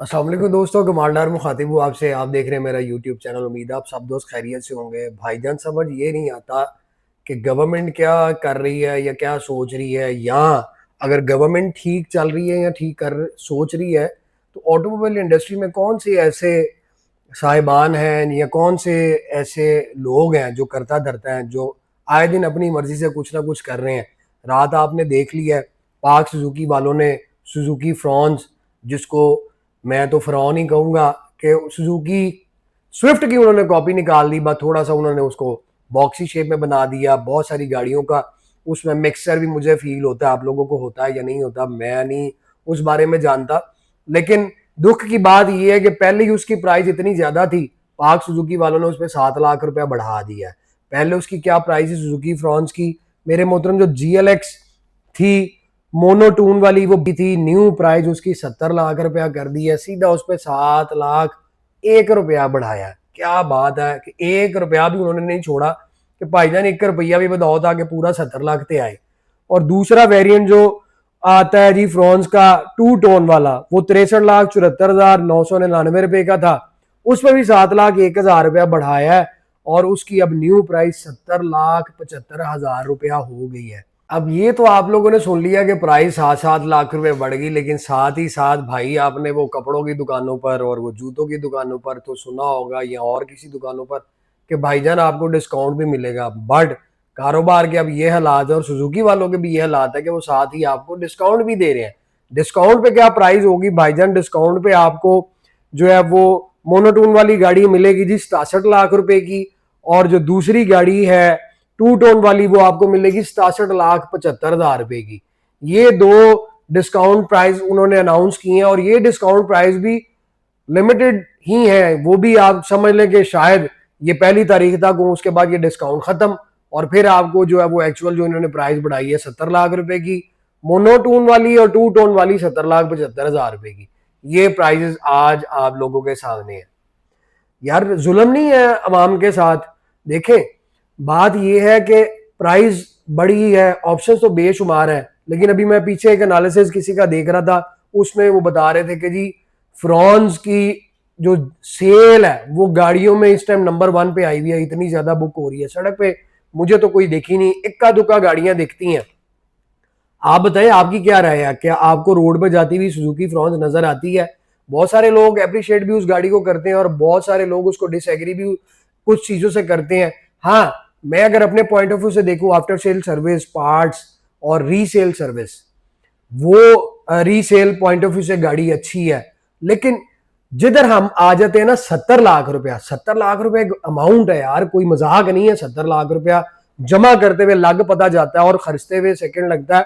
अस्सलाम वालेकुम दोस्तों, कमालदार मुखातिब हूँ आपसे। आप देख रहे हैं मेरा यूट्यूब चैनल। उम्मीद है आप सब दोस्त खैरियत से होंगे। भाईजान, समझ ये नहीं आता कि गवर्नमेंट क्या कर रही है या क्या सोच रही है, या अगर गवर्नमेंट ठीक चल रही है या ठीक कर सोच रही है तो ऑटोमोबाइल इंडस्ट्री में कौन से ऐसे साहिबान हैं या कौन से ऐसे लोग हैं जो करता धरता है, जो आए दिन अपनी मर्जी से कुछ ना कुछ कर रहे हैं। रात आपने देख लिया है, पाक सुजुकी वालों ने सुजुकी फ्रॉन्स, जिसको मैं तो फ्रॉन ही कहूँगा, कि सुजुकी स्विफ्ट की उन्होंने कॉपी निकाल दी। बस थोड़ा सा उन्होंने उसको बॉक्सी शेप में बना दिया। बहुत सारी गाड़ियों का उसमें मिक्सचर भी मुझे फील होता है। आप लोगों को होता है या नहीं होता, मैं नहीं उस बारे में जानता। लेकिन दुख की बात यह है कि पहले ही उसकी प्राइस इतनी ज्यादा थी, पाक सुजुकी वालों ने उस पर 7 लाख रुपया बढ़ा दिया है। पहले उसकी क्या प्राइस है सुजुकी फ्रॉन्स की, मेरे मोहतरम? जो GLX थी मोनोटून वाली, वो भी थी न्यू प्राइस उसकी 70 लाख रुपया कर दी है। सीधा उस पर 7 लाख 1 रुपया बढ़ाया। क्या बात है कि 1 रुपया भी उन्होंने नहीं छोड़ा कि भाईजान 1 रुपया भी बताओ ताकि पूरा 70 लाख पे आए। और दूसरा वेरिएंट जो आता है जी फ्रॉन्स का 2 टोन वाला, वो 63,74,999 रुपए का था। उसमें भी 7,01,000 रुपया बढ़ाया है और उसकी अब न्यू प्राइस 70,75,000 रुपया हो गई है। अब ये तो आप लोगों ने सुन लिया कि प्राइस 7-7 लाख रुपए बढ़ गई, लेकिन साथ ही साथ भाई आपने वो कपड़ों की दुकानों पर और वो जूतों की दुकानों पर तो सुना होगा, या और किसी दुकानों पर, कि भाईजान आपको डिस्काउंट भी मिलेगा। बट कारोबार के अब ये हालात है और सुजुकी वालों के भी ये हालात है कि वो साथ ही आपको डिस्काउंट भी दे रहे हैं। डिस्काउंट पे क्या प्राइस होगी भाईजान? डिस्काउंट पे आपको जो है वो मोनोटोन वाली गाड़ी मिलेगी जी 67 लाख रुपए की, और जो दूसरी गाड़ी है 2 टोन वाली वो आपको मिलेगी 67,75,000 रुपए की। ये दो डिस्काउंट प्राइस उन्होंने अनाउंस किए हैं, और ये डिस्काउंट प्राइस भी लिमिटेड ही है। वो भी आप समझ लें कि शायद ये 1 तारीख तक हो, उसके बाद ये डिस्काउंट खत्म, और फिर आपको जो है वो एक्चुअल जो इन्होंने प्राइस बढ़ाई है 70 लाख रुपए की मोनोटोन वाली, और 2 टोन वाली 70,75,000 रुपए की। ये प्राइजेस आज आप लोगों के सामने है। यार जुल्म नहीं है अवाम के साथ? देखें, बात यह है कि प्राइस बढ़ी है, ऑप्शन तो बेशुमार है, लेकिन अभी मैं पीछे एक एनालिसिस किसी का देख रहा था, उसमें वो बता रहे थे कि जी फ्रॉन्स की जो सेल है वो गाड़ियों में इस टाइम नंबर 1 पे आई हुई है। इतनी ज्यादा बुक हो रही है सड़क पे, मुझे तो कोई देखी नहीं, इक्का दुक्का गाड़ियां दिखती हैं। आप बताएं, आपकी क्या राय है? क्या आपको रोड पे जाती हुई सुजुकी फ्रॉन्स नजर आती है? बहुत सारे लोग अप्रिशिएट भी उस गाड़ी को करते हैं और बहुत सारे लोग उसको डिसएग्री भी कुछ चीजों से करते हैं। हाँ, मैं अगर अपने पॉइंट ऑफ व्यू से देखूं, आफ्टर सेल सर्विस, पार्ट्स और रीसेल सर्विस, वो रीसेल पॉइंट ऑफ व्यू से गाड़ी अच्छी है। लेकिन जिधर हम आ जाते हैं ना 70 लाख रुपया, 70 लाख रुपया अमाउंट है यार, कोई मजाक नहीं है। 70 लाख रुपया जमा करते हुए लग पता जाता है और खर्चते हुए सेकंड लगता है।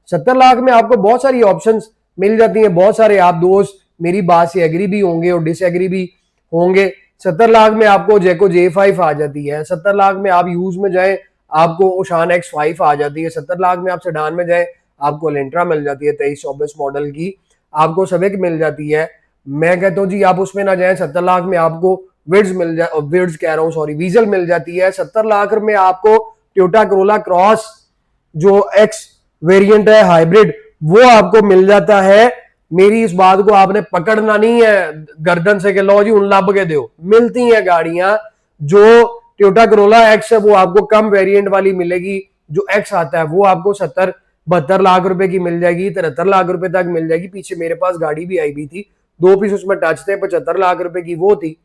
70 लाख में आपको बहुत सारी ऑप्शंस मिल जाती हैं। बहुत सारे आप दोस्त मेरी बात से एग्री भी होंगे और डिसएग्री भी होंगे। 70 लाख में आपको जैको J5 आ जाती है। 70 लाख में आप यूज में जाए आपको ओशान X5 आ जाती है। 70 लाख में आप सेडान में जाए आपको एलेंट्रा मिल जाती है 23-24 मॉडल की, आपको सवेक मिल जाती है। मैं कहता हूँ जी आप उसमें ना जाए। 70 लाख में आपको विड्स मिल जाए, विड्स कह रहा हूँ सॉरी, वीजल मिल जाती है। 70 लाख में आपको टोयोटा करोला क्रॉस जो एक्स वेरिएंट है हाइब्रिड, वो आपको मिल जाता है। मेरी इस बात को आपने पकड़ना नहीं है गर्दन से कि लो जी उन लब के दो। मिलती हैं गाड़ियां जो टोयोटा करोला एक्स है, वो आपको कम वेरिएंट वाली मिलेगी। जो एक्स आता है वो आपको 70-72 लाख रुपए की मिल जाएगी, 73 लाख रुपए तक मिल जाएगी। पीछे मेरे पास गाड़ी भी आई भी थी, 2 पीस उसमें टच थे, 75 लाख रुपए की वो थी।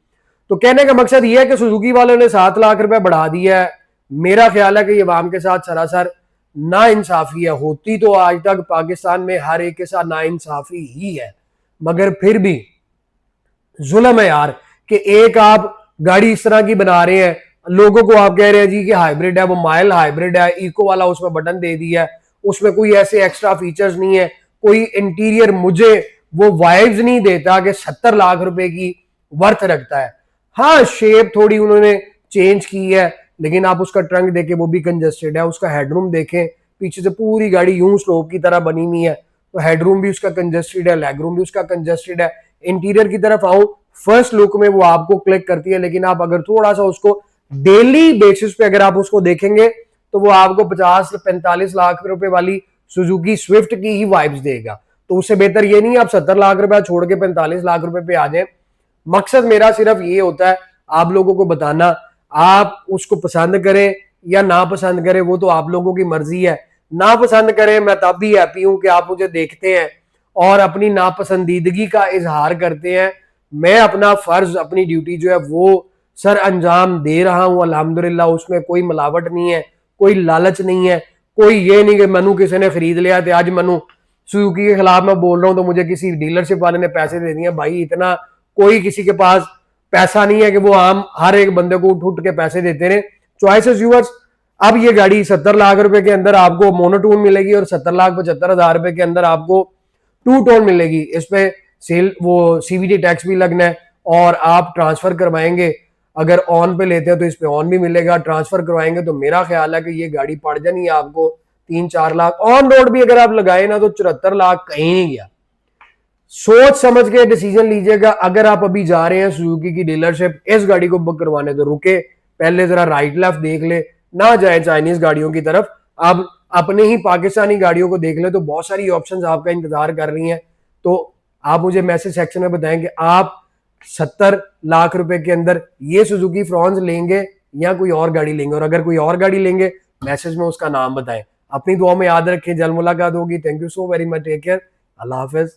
तो कहने का मकसद ये है कि सुजुकी वालों ने 7 लाख रुपए बढ़ा दिया है। मेरा ख्याल है कि ये आवाम के साथ सरासर ना इंसाफी है। होती तो आज तक पाकिस्तान में हर एक के साथ ना इंसाफी ही है, मगर फिर भी जुल्म है यार कि एक आप गाड़ी इस तरह की बना रहे हैं, लोगों को आप कह रहे हैं जी कि हाइब्रिड है, वो माइल हाइब्रिड है, इको वाला उसमें बटन दे दिया है, उसमें कोई ऐसे एक्स्ट्रा फीचर्स नहीं है, कोई इंटीरियर मुझे वो वाइब्स नहीं देता कि 70 लाख रुपए की वर्थ रखता है। हाँ, शेप थोड़ी उन्होंने चेंज की है, लेकिन आप उसका ट्रंक देखें वो भी कंजेस्टेड है। उसका हेडरूम देखें, पीछे से पूरी गाड़ी यूं स्लोप की तरह बनी हुई है, तो हेडरूम भी उसका कंजेस्टेड है, लेग रूम भी उसका कंजेस्टेड है। इंटीरियर की तरफ आऊं, फर्स्ट लुक में वो आपको क्लिक करती है, लेकिन आप अगर थोड़ा सा उसको डेली बेसिस पे अगर आप उसको देखेंगे तो वो आपको 50-45 लाख रुपए वाली सुजुकी स्विफ्ट की ही वाइब्स देगा। तो उससे बेहतर ये नहीं आप 70 लाख रुपया छोड़ के 45 लाख रुपए पे आ जाए। मकसद मेरा सिर्फ ये होता है आप लोगों को बताना, आप उसको पसंद करें या ना पसंद करें वो तो आप लोगों की मर्जी है। ना पसंद करें मैं तब भी हैप्पी हूं कि आप मुझे देखते हैं और अपनी नापसंदीदगी का इजहार करते हैं। मैं अपना फर्ज, अपनी ड्यूटी जो है वो सर अंजाम दे रहा हूं अल्हम्दुलिल्लाह, उसमें कोई मिलावट नहीं है, कोई लालच नहीं है, कोई ये नहीं कि मनु किसी ने खरीद लिया तो आज मनु सुजुकी के खिलाफ मैं बोल रहा हूं तो मुझे किसी डीलरशिप वाले ने पैसे दे दिए। भाई इतना कोई किसी के पास पैसा नहीं है कि वो आम हर एक बंदे को उठ उठ के पैसे देते रहे। Choice is yours. अब ये गाड़ी 70 लाख रुपए के अंदर आपको मोनोटोन मिलेगी और 70,75,000 रुपए के अंदर आपको टू टोन मिलेगी। इस पे सेल वो सीवीटी टैक्स भी लगना है और आप ट्रांसफर करवाएंगे, अगर ऑन पे लेते हैं तो इस पे ऑन भी मिलेगा, ट्रांसफर करवाएंगे तो मेरा ख्याल है कि ये गाड़ी पड़ जानी है आपको 3-4 लाख। ऑन रोड भी अगर आप लगाए ना तो 74 लाख कहीं नहीं गया। सोच समझ के डिसीजन लीजिएगा। अगर आप अभी जा रहे हैं सुजुकी की डीलरशिप इस गाड़ी को बुक करवाने तो रुके, पहले जरा राइट लेफ्ट देख ले, ना जाए चाइनीज गाड़ियों की तरफ। आप अपने ही पाकिस्तानी गाड़ियों को देख ले तो बहुत सारी ऑप्शंस आपका इंतजार कर रही हैं। तो आप मुझे मैसेज सेक्शन में बताएं कि आप 70 लाख रुपए के अंदर ये सुजुकी फ्रॉन्स लेंगे या कोई और गाड़ी लेंगे, और अगर कोई और गाड़ी लेंगे मैसेज में उसका नाम बताएं। अपनी दुआ में याद रखें, जल्द मुलाकात होगी। Thank you so very much, take care, अल्लाह हाफिज।